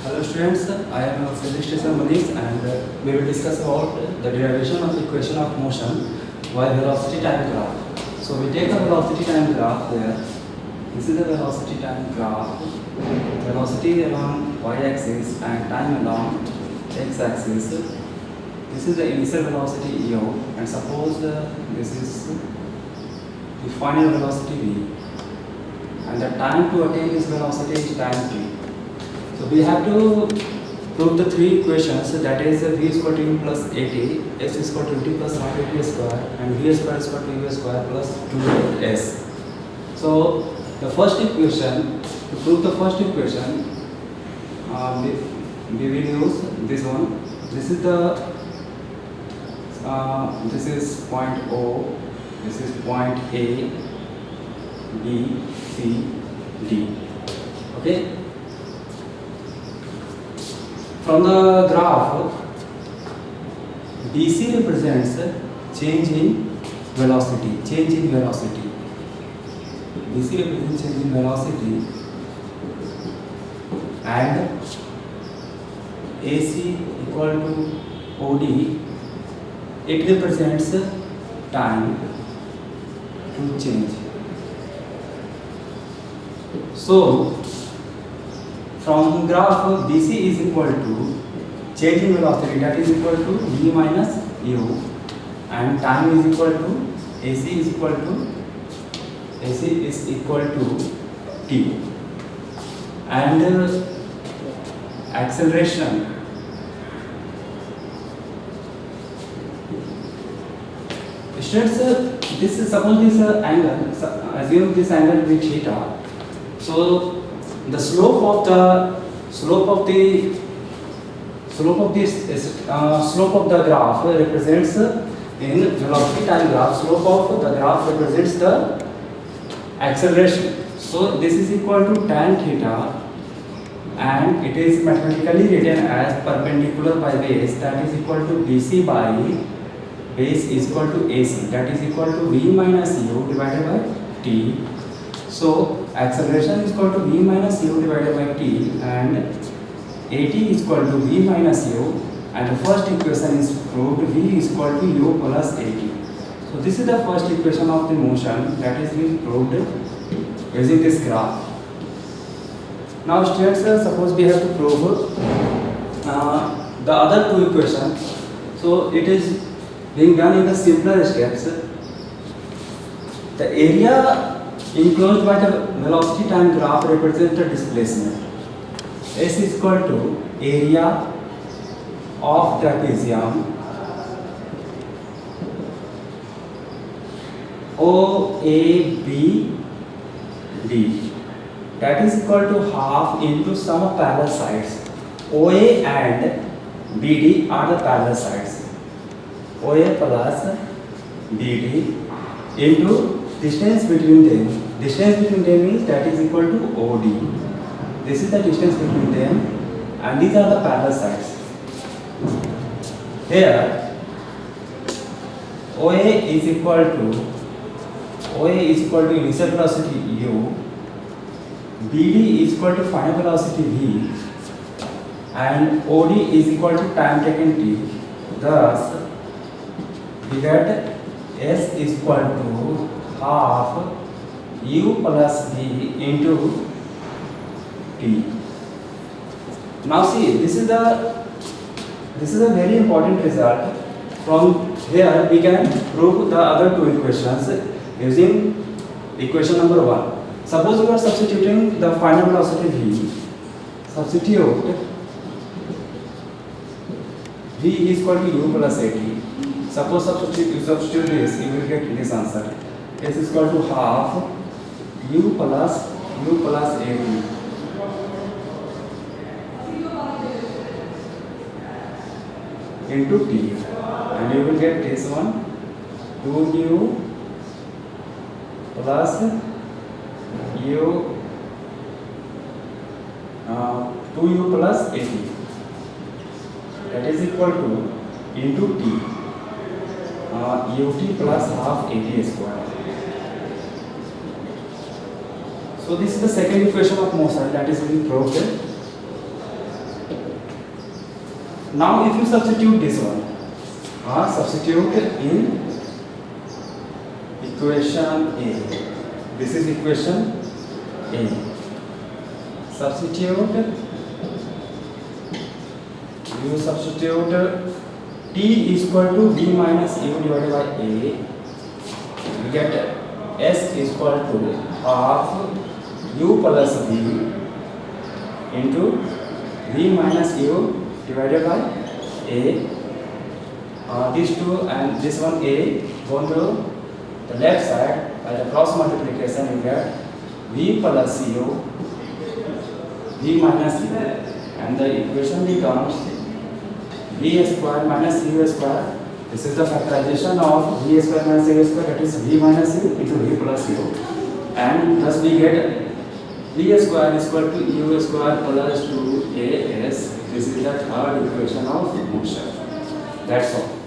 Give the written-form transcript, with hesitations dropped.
Hello students, I am physics teacher Manish and we will discuss about the derivation of equation of motion by velocity time graph. So we take a velocity time graph there. This is the velocity time graph. Velocity along y-axis and time along x-axis. This is the initial velocity u and suppose this is the final velocity v and the time to attain this velocity is time t. So we have to prove the three equations, that is v is equal to u plus at, x is equal to t plus half at square and v square is equal to u square plus 2s. So the first equation, to prove the first equation, we will use this one. This is the this is point O, this is point A, B, C, D. Okay. From the graph, BC represents change in velocity. Change in velocity. BC represents change in velocity, and AC equal to OD. It represents time to change. So from graph, BC is equal to change in velocity, that is equal to v minus u, and time is equal to AC is equal to t, and acceleration students, this is, suppose this angle, assume this angle with theta. So the slope of the graph represents in velocity time graph. Slope of the graph represents the acceleration. So this is equal to tan theta, and it is mathematically written as perpendicular by base, that is equal to BC by base is equal to AC, that is equal to v minus u divided by t. So acceleration is equal to v minus u divided by t, and at is equal to v minus u, and the first equation is proved, v is equal to u plus at. So this is the first equation of the motion that is being proved using this graph. Now students, suppose we have to prove the other two equations. So it is being done in the simpler steps. The area enclosed by the velocity time graph represents the displacement. S is equal to area of trapezium OABD, that is equal to half into sum of parallel sides. OA and BD are the parallel sides. OA plus BD into distance between them. Distance between them means that is equal to OD. This is the distance between them, and these are the parallel sides. Here OA is equal to initial velocity u, BD is equal to final velocity v, and OD is equal to time taken t. Thus we get S is equal to half u plus v into t. Now see, this is a very important result. From here we can prove the other two equations using equation number 1. Suppose we are substituting the final velocity v. Substitute v is equal to u plus at. Suppose you substitute this, you will get this answer. S is equal to half u plus at into t, and you will get this one, 2u plus u 2u plus at, that is equal to into t, ut plus half at square. So this is the second equation of motion that is being proved. Now if you substitute this one, substitute in equation A. This is equation A. Substitute, you substitute T is equal to V minus U divided by A. You get S is equal to half U plus V into V minus U divided by A. These two and this one A go to the left side. By the cross multiplication you get V plus U, V minus U, and the equation becomes V square minus U square. This is the factorization of V square minus U square, that is V minus U into V plus U, and thus we get V square is equal to U square plus 2AS. This is the third equation of motion. That's all.